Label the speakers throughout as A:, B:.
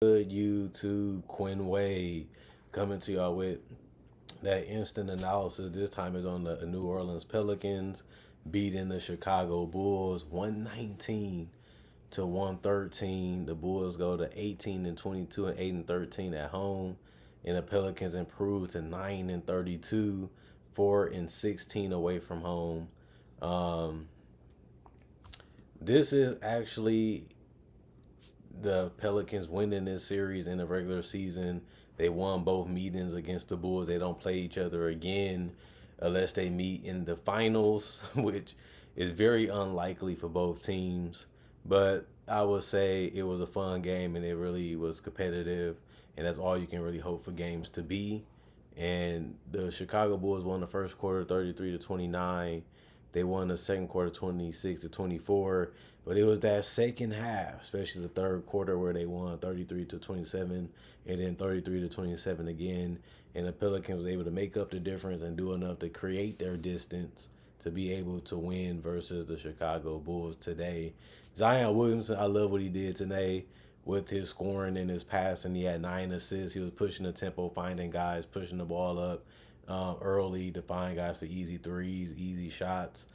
A: Good YouTube, Quinn Wade coming to y'all with that instant analysis. This time is on the New Orleans Pelicans beating the Chicago Bulls 119 to 113. The Bulls go to 18 and 22 and 8 and 13 at home, and the Pelicans improve to 9 and 32, 4 and 16 away from home. Um, this is actually the Pelicans winning this series in the regular season. They won both meetings against the Bulls. They don't play each other again unless they meet in the finals, which is very unlikely for both teams. But I would say it was a fun game and it really was competitive, and that's all you can really hope for games to be. And the Chicago Bulls won the first quarter 33-29. They won the second quarter 26-24. But it was that second half, especially the third quarter, where they won 33-27 and then 33-27 again. And the Pelicans was able to make up the difference and do enough to create their distance to be able to win versus the Chicago Bulls today. Zion Williamson, I love what he did today with his scoring and his passing. He had 9 assists. He was pushing the tempo, finding guys, pushing the ball up early to find guys for easy threes, easy shots.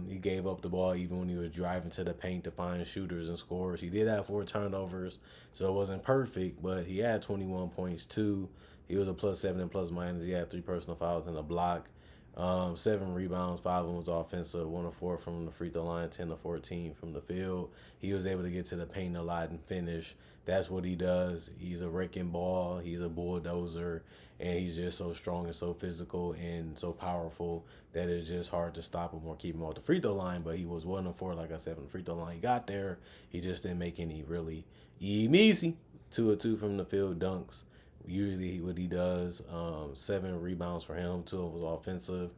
A: He gave up the ball even when he was driving to the paint to find shooters and scorers. He did have 4 turnovers, so it wasn't perfect, but he had 21 points too. He was a +7 and plus minus. He had 3 personal fouls and a block. 7 rebounds, 5 of them was offensive, 1 of 4 from the free throw line, 10 of 14 from the field. He was able to get to the paint a lot and finish. That's what he does. He's a wrecking ball. He's a bulldozer, and he's just so strong and so physical and so powerful that it's just hard to stop him or keep him off the free throw line. But he was 1 of 4, like I said, from the free throw line. He got there. He just didn't make any really easy. 2 of 2 from the field dunks. Usually what he does, 7 rebounds for him. 2 of them was offensive.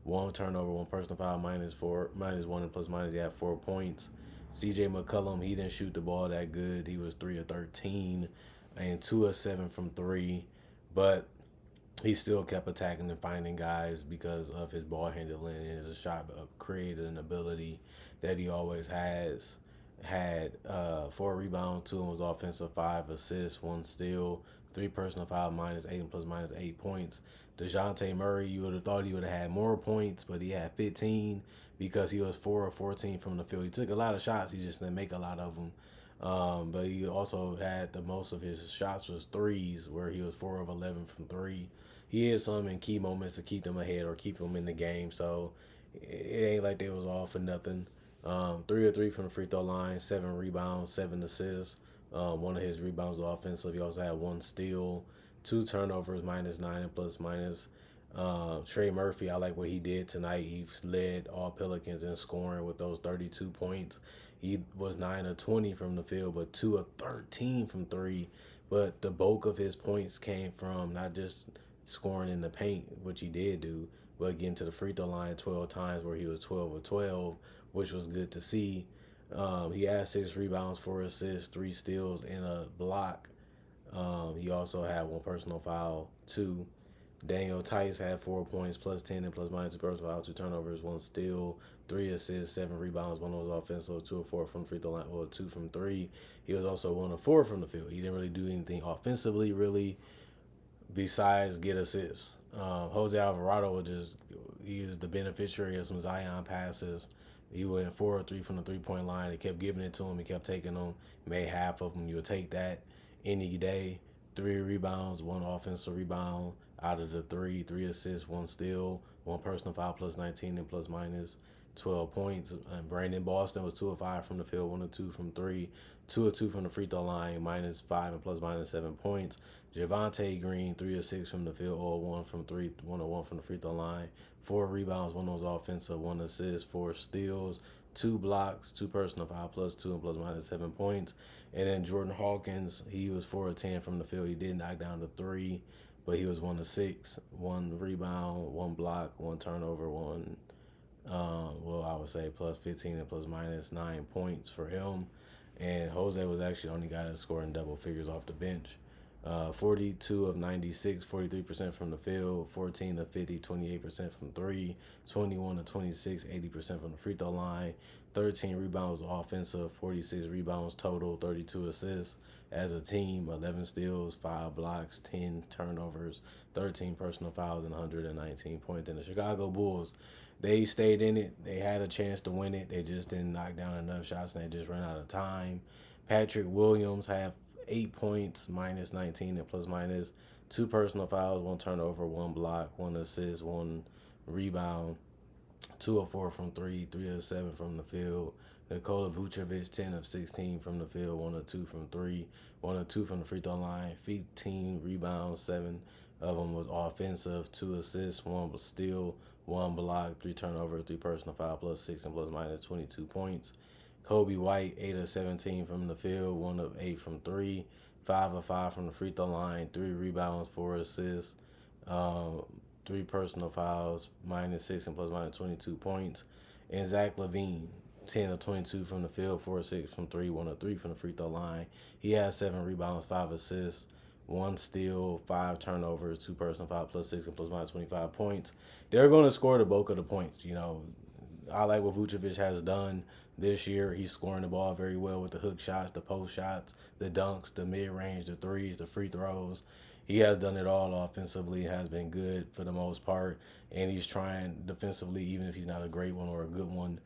A: 1 turnover, 1 personal foul, -4, -1 and plus minus. He had 4 points. CJ McCollum, he didn't shoot the ball that good. He was 3 of 13 and 2 of 7 from three. But he still kept attacking and finding guys because of his ball handling and his shot created an ability that he always has. Had 4 rebounds, 2 was offensive, 5 assists, 1 steal, 3 personal foul, -8 and plus -8 points. DeJounte Murray, you would have thought he would have had more points, but he had 15 because he was 4 of 14 from the field. He took a lot of shots, he just didn't make a lot of them. But he also had the most of his shots was threes, where he was 4 of 11 from three. He had some in key moments to keep them ahead or keep them in the game. So it ain't like they was all for nothing. 3 of 3 from the free throw line, 7 rebounds, 7 assists. 1 of his rebounds was offensive. He also had 1 steal, 2 turnovers, -9 and plus minus. Trey Murphy, I like what he did tonight. He led all Pelicans in scoring with those 32 points. He was 9 of 20 from the field, but 2 of 13 from three. But the bulk of his points came from not just scoring in the paint, which he did do, but getting to the free throw line 12 times, where he was 12 of 12, which was good to see. He had 6 rebounds, 4 assists, 3 steals, and a block. He also had 1 personal foul, 2. Daniel Tice had 4 points, +10 and plus minus, 2 personal fouls, 2 turnovers, 1 steal, 3 assists, 7 rebounds, 1 was offensive, 2 of 4 from the free throw line, or 2 from three. He was also 1 of 4 from the field. He didn't really do anything offensively, really, besides get assists. Jose Alvarado he is the beneficiary of some Zion passes. He went 4 or 3 from the 3-point line. They kept giving it to him. He kept taking them. Made half of them. You'll take that any day. 3 rebounds, 1 offensive rebound out of the 3 assists, 1 steal, 1 personal foul, +19 and plus minus, 12 points. And Brandon Boston was 2 of 5 from the field, 1 of 2 from three, 2 of 2 from the free throw line, -5 and plus -7 points. Javonte Green, 3 of 6 from the field, or 1 from three, 1 of 1 from the free throw line, 4 rebounds, 1 was offensive, 1 assist, 4 steals, 2 blocks, 2 personal foul, +2 and plus -7 points. And then Jordan Hawkins, he was 4 of 10 from the field. He did knock down the three, but he was 1 of 6, 1 rebound, 1 block, 1 turnover, I would say +15 and plus -9 points for him. And Jose was actually the only guy that scored in double figures off the bench. 42 of 96, 43% from the field, 14 of 50, 28% from three, 21 of 26, 80% from the free throw line, 13 rebounds offensive, 46 rebounds total, 32 assists. As a team, 11 steals, 5 blocks, 10 turnovers, 13 personal fouls, and 119 points. And the Chicago Bulls, they stayed in it. They had a chance to win it. They just didn't knock down enough shots, and they just ran out of time. Patrick Williams had 8 points, minus 19 and plus minus, 2 personal fouls, 1 turnover, 1 block, 1 assist, 1 rebound, 2 of 4 from three, 3 of 7 from the field. Nikola Vucevic, 10 of 16 from the field, 1 of 2 from three, 1 of 2 from the free throw line, 15 rebounds, 7 of them was offensive, 2 assists, 1 steal, 1 block, 3 turnovers, 3 personal foul, plus 6 and plus minus 22 points. Kobe White, 8 of 17 from the field, 1 of 8 from three, 5 of 5 from the free throw line, 3 rebounds, 4 assists, 3 personal fouls, minus 6 and plus minus 22 points. And Zach LaVine, 10 of 22 from the field, 4 of 6 from three, 1 of 3 from the free throw line. He has 7 rebounds, 5 assists, 1 steal, 5 turnovers, 2 personal fouls, plus 6 and plus minus 25 points. They're going to score the bulk of the points. I like what Vucevic has done this year. He's scoring the ball very well with the hook shots, the post shots, the dunks, the mid-range, the threes, the free throws. He has done it all offensively, has been good for the most part, and he's trying defensively, even if he's not a great one or a good one.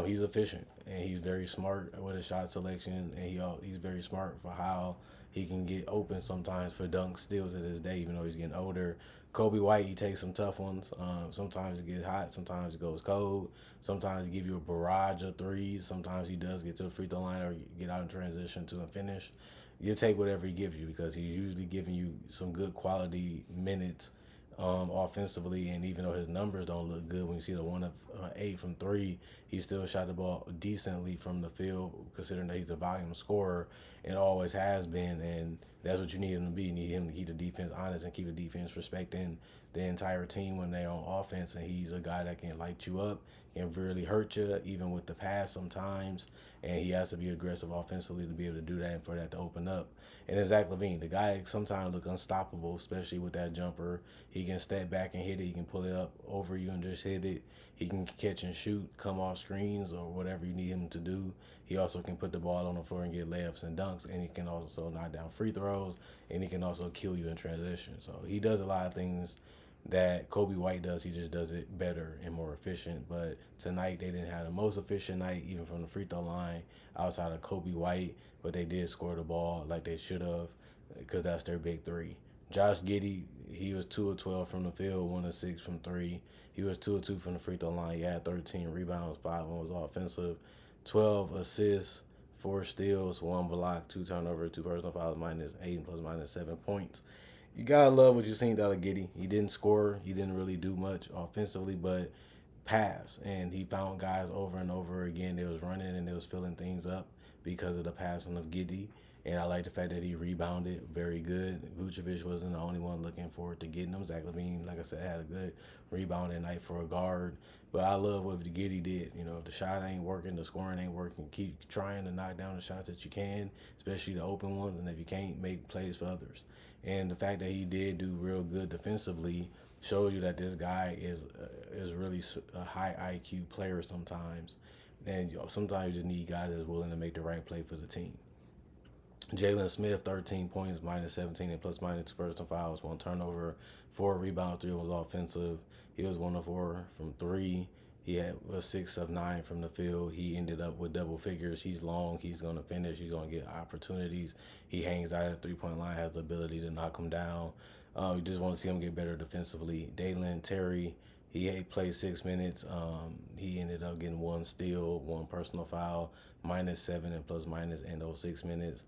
A: He's efficient, and he's very smart with his shot selection, and he's very smart for how he can get open sometimes for dunks, steals at his day, even though he's getting older. Kobe White, he takes some tough ones. Sometimes it gets hot, sometimes it goes cold. Sometimes he give you a barrage of threes. Sometimes he does get to the free throw line or get out in transition to a finish. You take whatever he gives you because he's usually giving you some good quality minutes offensively, and even though his numbers don't look good, when you see the 1 of 8 from three, he still shot the ball decently from the field, considering that he's a volume scorer and always has been, and that's what you need him to be. You need him to keep the defense honest and keep the defense respecting the entire team when they're on offense, and he's a guy that can light you up, can really hurt you, even with the pass sometimes, and he has to be aggressive offensively to be able to do that and for that to open up. And then Zach LaVine, the guy sometimes look unstoppable, especially with that jumper. He can step back and hit it. He can pull it up over you and just hit it. He can catch and shoot, come off screens or whatever you need him to do. He also can put the ball on the floor and get layups and dunks, and he can also knock down free throws, and he can also kill you in transition. So he does a lot of things that Kobe White does. He just does it better and more efficient. But tonight they didn't have the most efficient night, even from the free throw line, outside of Kobe White. But they did score the ball like they should have, because that's their big three. Josh Giddey, he was 2 of 12 from the field, 1 of 6 from three. He was 2 of 2 from the free throw line. He had 13 rebounds, 5 of them was offensive, 12 assists, 4 steals, 1 block, 2 turnovers, 2 personal fouls, minus 8 and plus minus 7 points. You gotta love what you seen out of Giddey. He didn't score. He didn't really do much offensively, but pass. And he found guys over and over again. They was running and they was filling things up because of the passing of Giddey. And I like the fact that he rebounded very good. Vucevic wasn't the only one looking forward to getting him. Zach LaVine, like I said, had a good rebounding night for a guard. But I love what Giddey did. If the shot ain't working, the scoring ain't working, keep trying to knock down the shots that you can, especially the open ones, and if you can't, make plays for others. And the fact that he did do real good defensively shows you that this guy is really a high IQ player sometimes. And sometimes you just need guys that's willing to make the right play for the team. Jalen Smith, 13 points, minus 17 and plus minus 2 personal fouls, 1 turnover, 4 rebounds, 3 was offensive. He was 1 of 4 from three. He was 6 of 9 from the field. He ended up with double figures. He's long. He's going to finish. He's going to get opportunities. He hangs out at the three-point line, has the ability to knock him down. You just want to see him get better defensively. Dalen Terry, he played 6 minutes. He ended up getting 1 steal, 1 personal foul, minus 7 and plus minus in those 6 minutes.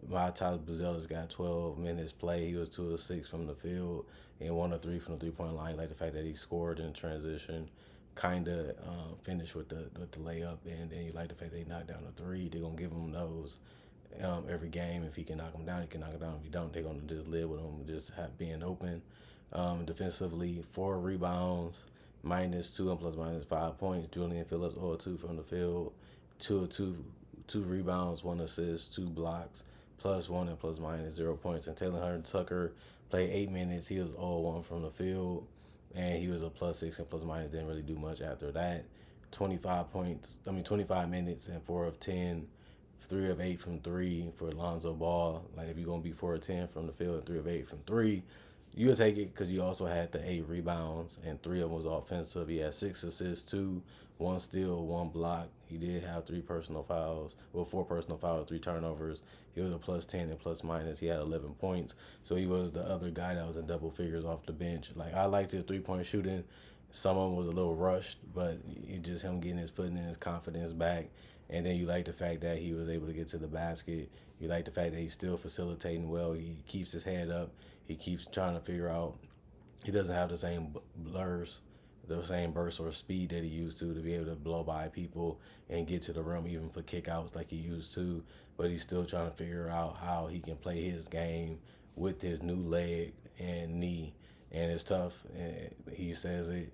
A: Matas Buzelis got 12 minutes play. He was 2 of 6 from the field and 1 of 3 from the three-point line. Like the fact that he scored in transition, kind of finished with the layup, and then you like the fact that he knocked down the three. They're going to give him those every game. If he can knock them down, he can knock them down. If he don't, they're going to just live with him, just being open. Defensively, 4 rebounds, minus 2 and plus minus 5 points. Julian Phillips, 0 of 2 from the field, 2 of 2 rebounds, 1 assist, 2 blocks, +1 and plus minus 0 points. And Taylor Hunter Tucker played 8 minutes. He was 0-1 from the field, and he was a +6 and plus minus. Didn't really do much after that. 25 points. 25 minutes and 4 of 10. 3 of 8 from three for Lonzo Ball. Like, if you're gonna be 4 of 10 from the field and 3 of 8 from three, you'll take it because you also had the 8 rebounds and 3 of them was offensive. He had 6 assists, 1 steal, 1 block. He did have 3 personal fouls. Well, 4 personal fouls, 3 turnovers. He was a +10 and plus minus. He had 11 points. So he was the other guy that was in double figures off the bench. Like, I liked his 3-point shooting. Some of them was a little rushed, but it's just him getting his footing and his confidence back. And then you like the fact that he was able to get to the basket. You like the fact that he's still facilitating well. He keeps his head up. He keeps trying to figure out. He doesn't have the same blurs, the same burst or speed that he used to be able to blow by people and get to the rim even for kickouts like he used to. But he's still trying to figure out how he can play his game with his new leg and knee. And it's tough. And he says it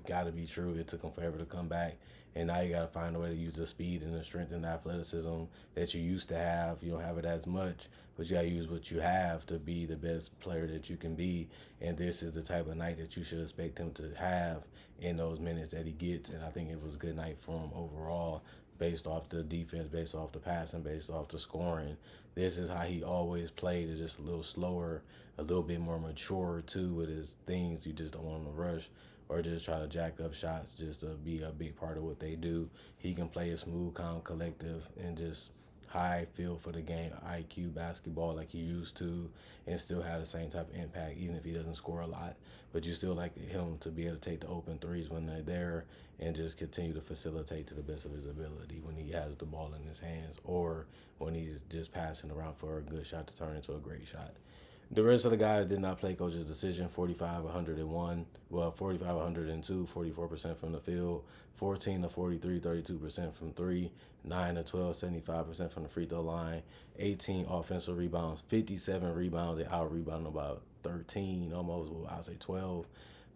A: got to be true. It took him forever to come back. And now you got to find a way to use the speed and the strength and the athleticism that you used to have. You don't have it as much, but you got to use what you have to be the best player that you can be. And this is the type of night that you should expect him to have in those minutes that he gets. And I think it was a good night for him overall, based off the defense, based off the passing, based off the scoring. This is how he always played. It's just a little slower, a little bit more mature, too, with his things. You just don't want him to rush or just try to jack up shots just to be a big part of what they do. He can play a smooth, calm, collective, and just high feel for the game, IQ basketball like he used to, and still have the same type of impact, even if he doesn't score a lot. But you still like him to be able to take the open threes when they're there and just continue to facilitate to the best of his ability when he has the ball in his hands or when he's just passing around for a good shot to turn into a great shot. The rest of the guys did not play coach's decision. 45, 101. Well, 45, 102, 44% from the field. 14 to 43, 32% from three. 9 to 12, 75% from the free throw line. 18 offensive rebounds. 57 rebounds. They out-rebounded about 13, almost, well, I'll say 12.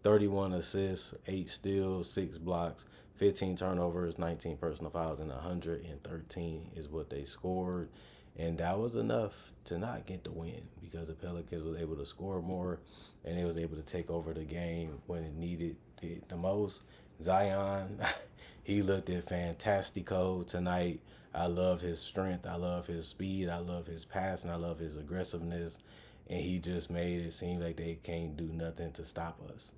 A: 31 assists, 8 steals, 6 blocks, 15 turnovers, 19 personal fouls, and 113 is what they scored. And that was enough to not get the win because the Pelicans was able to score more and they was able to take over the game when it needed it the most. Zion, he looked at fantastico tonight. I love his strength. I love his speed. I love his passing. I love his aggressiveness. And he just made it seem like they can't do nothing to stop us.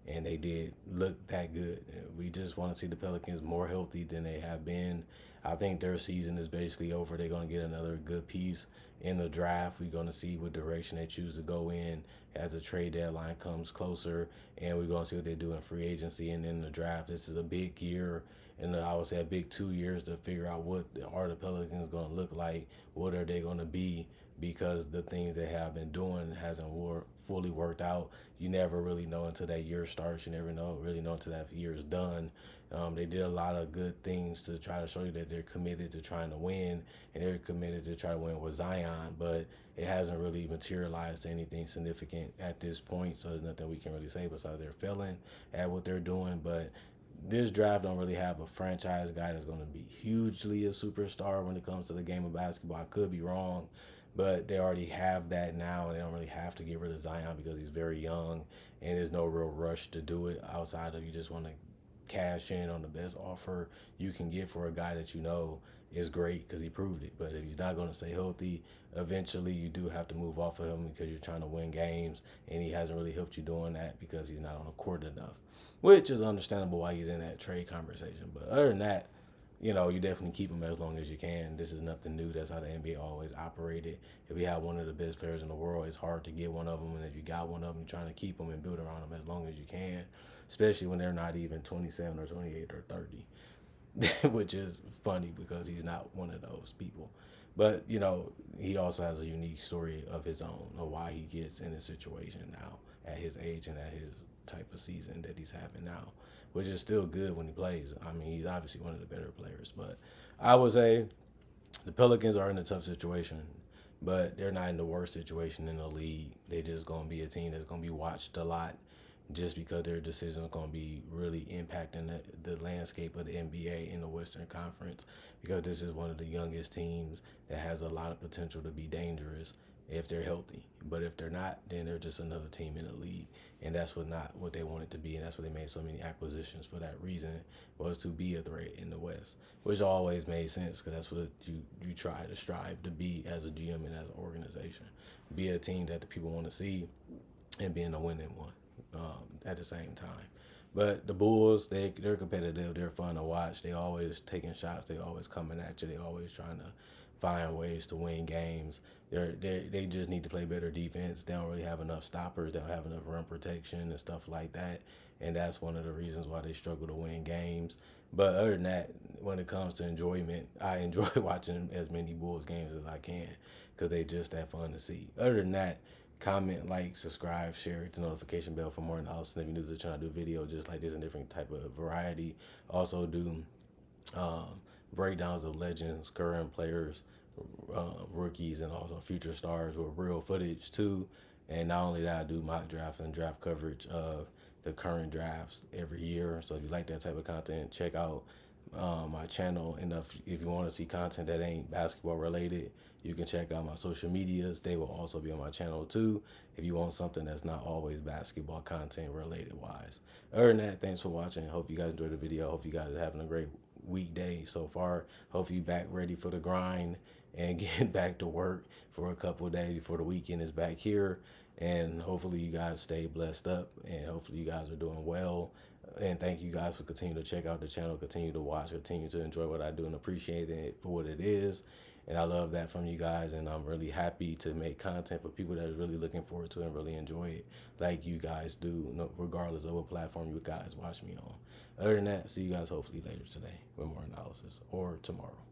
A: And they did look that good. We just want to see the Pelicans more healthy than they have been. I think their season is basically over. They're going to get another good piece in the draft. We're going to see what direction they choose to go in as the trade deadline comes closer, and we're going to see what they do in free agency and in the draft. This is a big year, and I would say a big 2 years to figure out what are the Pelicans going to look like, what are they going to be, because the things they have been doing hasn't fully worked out. You never really know until that year starts. You never really know until that year is done. They did a lot of good things to try to show you that they're committed to trying to win, and they're committed to try to win with Zion, but it hasn't really materialized to anything significant at this point, so there's nothing we can really say besides they're failing at what they're doing. But this draft don't really have a franchise guy that's going to be hugely a superstar when it comes to the game of basketball. I could be wrong, but they already have that now, and they don't really have to get rid of Zion because he's very young, and there's no real rush to do it outside of you just want to cash in on the best offer you can get for a guy that you know is great because he proved it. But if he's not going to stay healthy, eventually you do have to move off of him because you're trying to win games, and he hasn't really helped you doing that because he's not on the court enough, which is understandable why he's in that trade conversation. But other than that, you definitely keep him as long as you can. This is nothing new. That's how the NBA always operated. If you have one of the best players in the world, it's hard to get one of them. And if you got one of them, you're trying to keep them and build around them as long as you can, especially when they're not even 27 or 28 or 30, which is funny because he's not one of those people. But, he also has a unique story of his own of why he gets in this situation now at his age and at his type of season that he's having now, which is still good when he plays. I mean, he's obviously one of the better players. But I would say the Pelicans are in a tough situation, but they're not in the worst situation in the league. They're just going to be a team that's going to be watched a lot. just because their decisions are going to be really impacting the landscape of the NBA in the Western Conference, because this is one of the youngest teams that has a lot of potential to be dangerous if they're healthy. But if they're not, then they're just another team in the league, and that's not what they wanted to be, and that's why they made so many acquisitions for that reason, was to be a threat in the West, which always made sense because that's what you try to strive to be as a GM and as an organization, be a team that the people want to see, and being a winning one at the same time. But the Bulls, they're competitive. They're fun to watch. They always taking shots. They always coming at you. They always trying to find ways to win games. They just need to play better defense. They don't really have enough stoppers. They don't have enough rim protection and stuff like that. And that's one of the reasons why they struggle to win games. But other than that, when it comes to enjoyment, I enjoy watching as many Bulls games as I can because they just that fun to see. Other than that, comment, like, subscribe, share, hit the notification bell for more knowledge. And if you're new to the channel, I do videos just like this in different type of variety. Also do breakdowns of legends, current players, rookies, and also future stars with real footage too. And not only that, I do mock drafts and draft coverage of the current drafts every year. So if you like that type of content, check out my channel. And if you want to see content that ain't basketball related, you can check out my social medias. They will also be on my channel too if you want something that's not always basketball content related wise. Other than that, thanks for watching. Hope you guys enjoyed the video. Hope you guys are having a great weekday so far. Hope you back ready for the grind and getting back to work for a couple of days before the weekend is back here. And hopefully you guys stay blessed up, and hopefully you guys are doing well. And thank you guys for continuing to check out the channel, continue to watch, continue to enjoy what I do, and appreciate it for what it is. And I love that from you guys, and I'm really happy to make content for people that is really looking forward to it and really enjoy it like you guys do, regardless of what platform you guys watch me on. Other than that, see you guys hopefully later today with more analysis, or tomorrow.